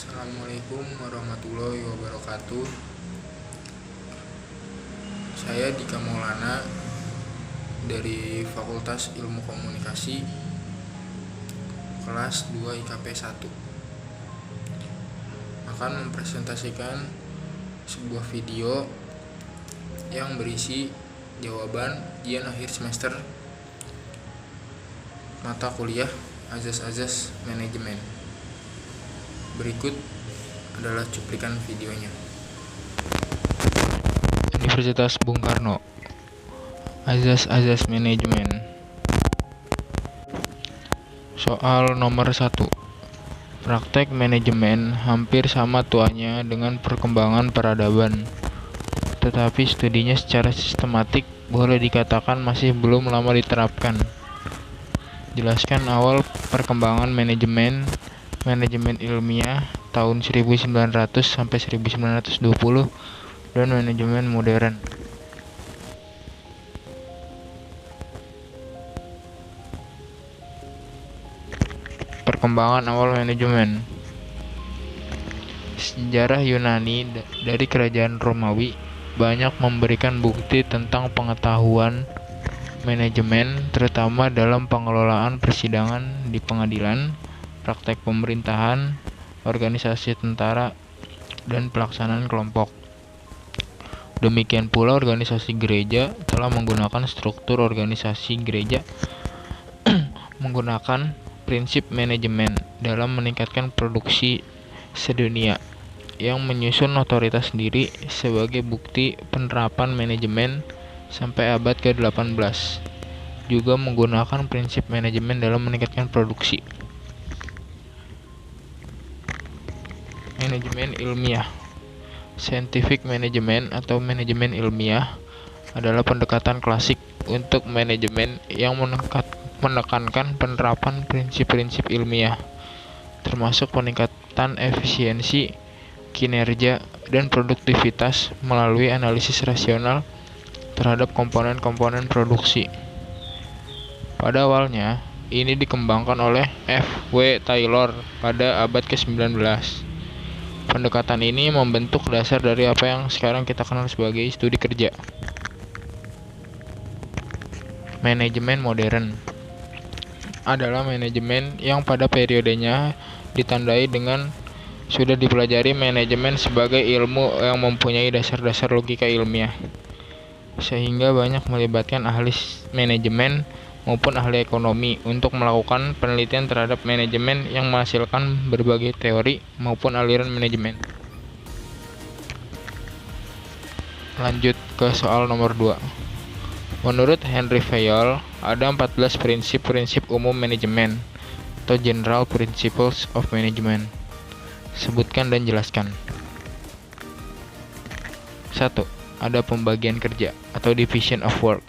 Assalamualaikum warahmatullahi wabarakatuh. Saya Dika Maulana dari Fakultas Ilmu Komunikasi kelas 2 IKP 1 akan mempresentasikan sebuah video yang berisi jawaban ujian akhir semester mata kuliah Azas-Azas Manajemen. Berikut adalah cuplikan videonya. Universitas Bung Karno, Azas-Azas Manajemen. Soal nomor 1. Praktek manajemen hampir sama tuanya dengan perkembangan peradaban, tetapi studinya secara sistematik boleh dikatakan masih belum lama diterapkan. Jelaskan awal perkembangan manajemen ilmiah tahun 1900 sampai 1920 dan manajemen modern. Perkembangan awal manajemen. Sejarah Yunani dari kerajaan Romawi banyak memberikan bukti tentang pengetahuan manajemen, terutama dalam pengelolaan persidangan di pengadilan, praktek pemerintahan, organisasi tentara, dan pelaksanaan kelompok. Demikian pula organisasi gereja telah menggunakan struktur organisasi gereja menggunakan prinsip manajemen dalam meningkatkan produksi sedunia, yang menyusun otoritas sendiri sebagai bukti penerapan manajemen sampai abad ke-18. Juga menggunakan prinsip manajemen dalam meningkatkan produksi. Manajemen ilmiah. Scientific management atau manajemen ilmiah adalah pendekatan klasik untuk manajemen yang menekankan penerapan prinsip-prinsip ilmiah, termasuk peningkatan efisiensi, kinerja, dan produktivitas melalui analisis rasional terhadap komponen-komponen produksi. Pada awalnya, ini dikembangkan oleh F. W. Taylor pada abad ke-19. Pendekatan ini membentuk dasar dari apa yang sekarang kita kenal sebagai studi kerja. Manajemen modern adalah manajemen yang pada periodenya ditandai dengan sudah dipelajari manajemen sebagai ilmu yang mempunyai dasar-dasar logika ilmiah, sehingga banyak melibatkan ahli manajemen maupun ahli ekonomi untuk melakukan penelitian terhadap manajemen yang menghasilkan berbagai teori maupun aliran manajemen. Lanjut ke soal nomor 2. Menurut Henry Fayol, ada 14 prinsip-prinsip umum manajemen atau General Principles of Management. Sebutkan dan jelaskan. 1. Ada pembagian kerja atau division of work.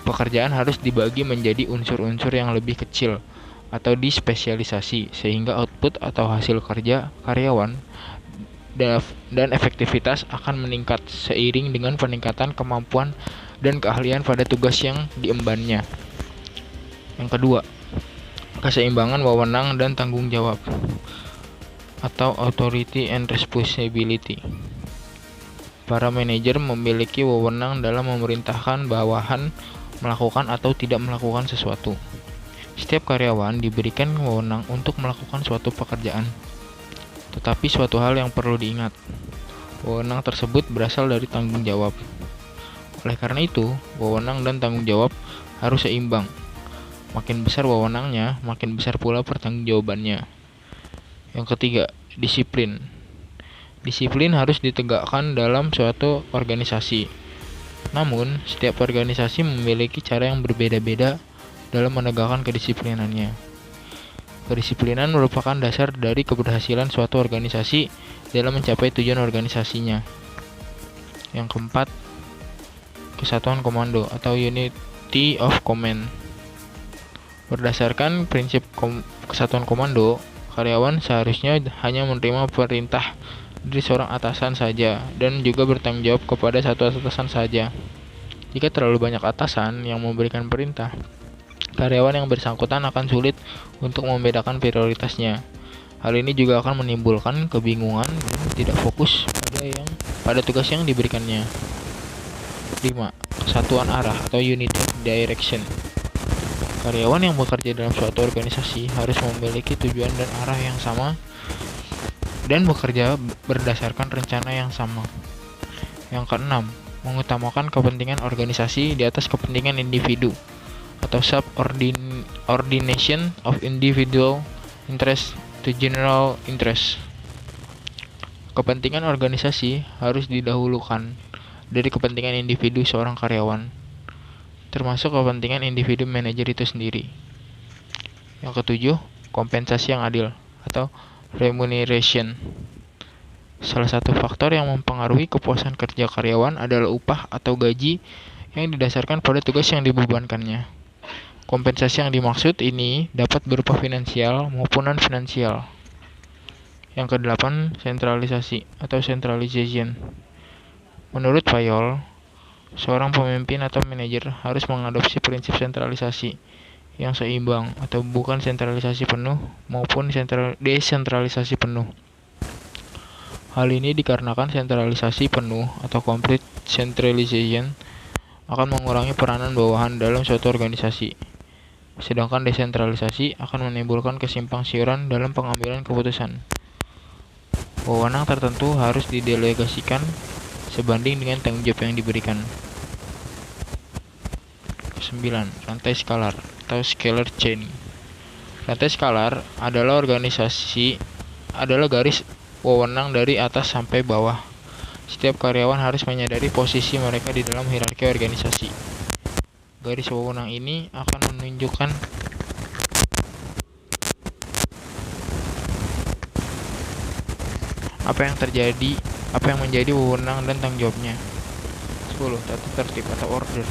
Pekerjaan harus dibagi menjadi unsur-unsur yang lebih kecil atau dispesialisasi, sehingga output atau hasil kerja karyawan dan efektivitas akan meningkat seiring dengan peningkatan kemampuan dan keahlian pada tugas yang diembannya. Yang kedua, keseimbangan wewenang dan tanggung jawab atau authority and responsibility. Para manajer memiliki wewenang dalam memerintahkan bawahan melakukan atau tidak melakukan sesuatu. Setiap karyawan diberikan wewenang untuk melakukan suatu pekerjaan. Tetapi suatu hal yang perlu diingat, wewenang tersebut berasal dari tanggung jawab. Oleh karena itu, wewenang dan tanggung jawab harus seimbang. Makin besar wewenangnya, makin besar pula pertanggungjawabannya. Yang ketiga, disiplin. Disiplin harus ditegakkan dalam suatu organisasi. Namun, setiap organisasi memiliki cara yang berbeda-beda dalam menegakkan kedisiplinannya. Kedisiplinan merupakan dasar dari keberhasilan suatu organisasi dalam mencapai tujuan organisasinya. Yang keempat, kesatuan komando atau unity of command. Berdasarkan prinsip kesatuan komando, karyawan seharusnya hanya menerima perintah dari seorang atasan saja dan juga bertanggung jawab kepada satu atasan saja. Jika terlalu banyak atasan yang memberikan perintah, karyawan yang bersangkutan akan sulit untuk membedakan prioritasnya. Hal ini juga akan menimbulkan kebingungan dan tidak fokus pada tugas yang diberikannya. 5. Kesatuan arah atau united direction. Karyawan yang bekerja dalam suatu organisasi harus memiliki tujuan dan arah yang sama dan bekerja berdasarkan rencana yang sama. Yang keenam, mengutamakan kepentingan organisasi di atas kepentingan individu atau subordination of individual interest to general interest. Kepentingan organisasi harus didahulukan dari kepentingan individu seorang karyawan, termasuk kepentingan individu manajer itu sendiri. Yang ketujuh, kompensasi yang adil atau remuneration. Salah satu faktor yang mempengaruhi kepuasan kerja karyawan adalah upah atau gaji yang didasarkan pada tugas yang dibebankannya. Kompensasi yang dimaksud ini dapat berupa finansial maupun non-finansial. Yang kedelapan, sentralisasi atau centralization. Menurut Fayol, seorang pemimpin atau manajer harus mengadopsi prinsip sentralisasi yang seimbang atau bukan sentralisasi penuh maupun desentralisasi penuh. Hal ini dikarenakan sentralisasi penuh atau complete centralization akan mengurangi peranan bawahan dalam suatu organisasi. Sedangkan desentralisasi akan menimbulkan kesimpangsiuran dalam pengambilan keputusan. Wewenang tertentu harus didelegasikan sebanding dengan tanggung jawab yang diberikan. 9. Rantai skalar atau scalar chain. Rantai skalar adalah garis wewenang dari atas sampai bawah. Setiap karyawan harus menyadari posisi mereka di dalam hierarki organisasi. Garis wewenang ini akan menunjukkan apa yang menjadi wewenang dan tanggung jawabnya. 10. Tata tertib atau order.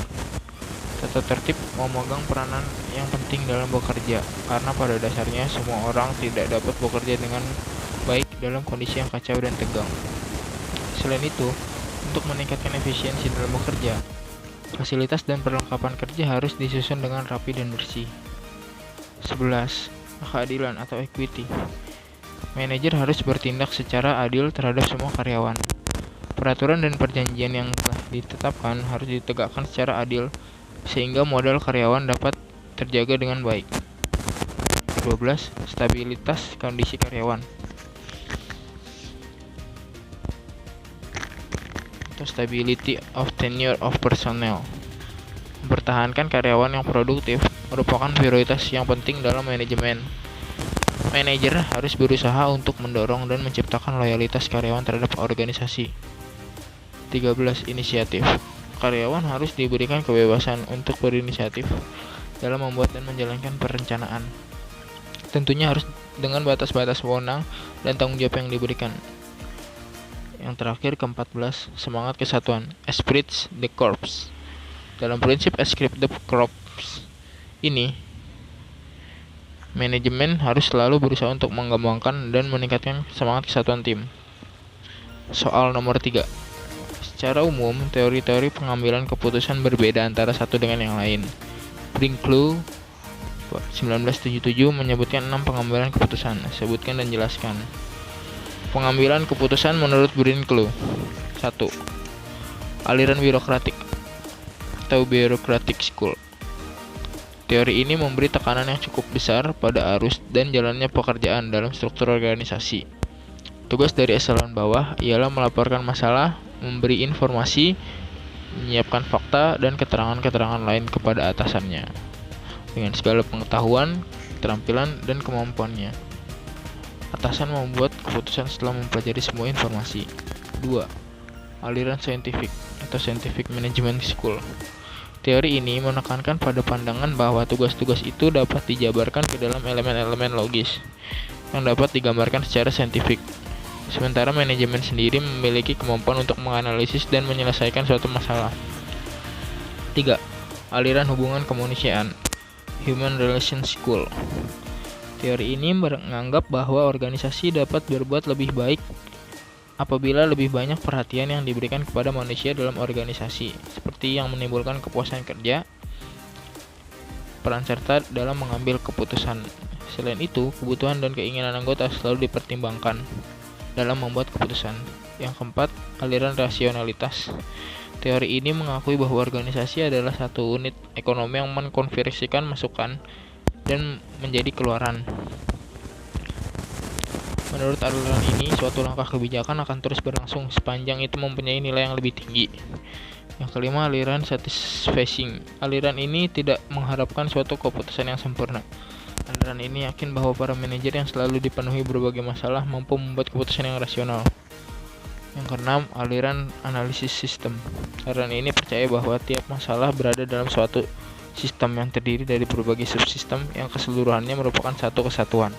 Tata tertib memegang peranan yang penting dalam bekerja, karena pada dasarnya semua orang tidak dapat bekerja dengan baik dalam kondisi yang kacau dan tegang. Selain itu, untuk meningkatkan efisiensi dalam bekerja, fasilitas dan perlengkapan kerja harus disusun dengan rapi dan bersih. 11. Keadilan atau equity. Manajer harus bertindak secara adil terhadap semua karyawan. Peraturan dan perjanjian yang telah ditetapkan harus ditegakkan secara adil sehingga modal karyawan dapat terjaga dengan baik. 12. Stabilitas kondisi karyawan atau stability of tenure of personnel. Mempertahankan karyawan yang produktif merupakan prioritas yang penting dalam manajemen. Manajer harus berusaha untuk mendorong dan menciptakan loyalitas karyawan terhadap organisasi. 13. Inisiatif. Karyawan harus diberikan kebebasan untuk berinisiatif dalam membuat dan menjalankan perencanaan. Tentunya harus dengan batas-batas wewenang dan tanggung jawab yang diberikan. Yang terakhir, ke-14, semangat kesatuan, esprit de corps. Dalam prinsip esprit de corps ini, manajemen harus selalu berusaha untuk mengembangkan dan meningkatkan semangat kesatuan tim. Soal nomor 3. Secara umum, teori-teori pengambilan keputusan berbeda antara satu dengan yang lain. Brinkley 1977 menyebutkan 6 pengambilan keputusan. Sebutkan dan jelaskan. Pengambilan keputusan menurut Brinkley. 1. Aliran birokratik atau bureaucratic school. Teori ini memberi tekanan yang cukup besar pada arus dan jalannya pekerjaan dalam struktur organisasi. Tugas dari eselon bawah ialah melaporkan masalah, memberi informasi, menyiapkan fakta dan keterangan-keterangan lain kepada atasannya dengan segala pengetahuan, keterampilan, dan kemampuannya. Atasan membuat keputusan setelah mempelajari semua informasi. 2. Aliran saintifik atau scientific management school. Teori ini menekankan pada pandangan bahwa tugas-tugas itu dapat dijabarkan ke dalam elemen-elemen logis yang dapat digambarkan secara saintifik. Sementara manajemen sendiri memiliki kemampuan untuk menganalisis dan menyelesaikan suatu masalah. 3. Aliran hubungan kemanusiaan, Human Relations School. Teori ini menganggap bahwa organisasi dapat berbuat lebih baik apabila lebih banyak perhatian yang diberikan kepada manusia dalam organisasi, seperti yang menimbulkan kepuasan kerja, peran serta dalam mengambil keputusan, Selain itu, kebutuhan dan keinginan anggota selalu dipertimbangkan dalam membuat keputusan. Yang keempat, aliran rasionalitas. Teori ini mengakui bahwa organisasi adalah satu unit ekonomi yang mengkonversikan masukan dan menjadi keluaran. Menurut aliran ini, suatu langkah kebijakan akan terus berlangsung sepanjang itu mempunyai nilai yang lebih tinggi. Yang kelima, aliran satisficing. Aliran ini tidak mengharapkan suatu keputusan yang sempurna. Aliran ini yakin bahwa para manajer yang selalu dipenuhi berbagai masalah mampu membuat keputusan yang rasional. Yang keenam, aliran analisis sistem. Aliran ini percaya bahwa tiap masalah berada dalam suatu sistem yang terdiri dari berbagai subsistem yang keseluruhannya merupakan satu kesatuan.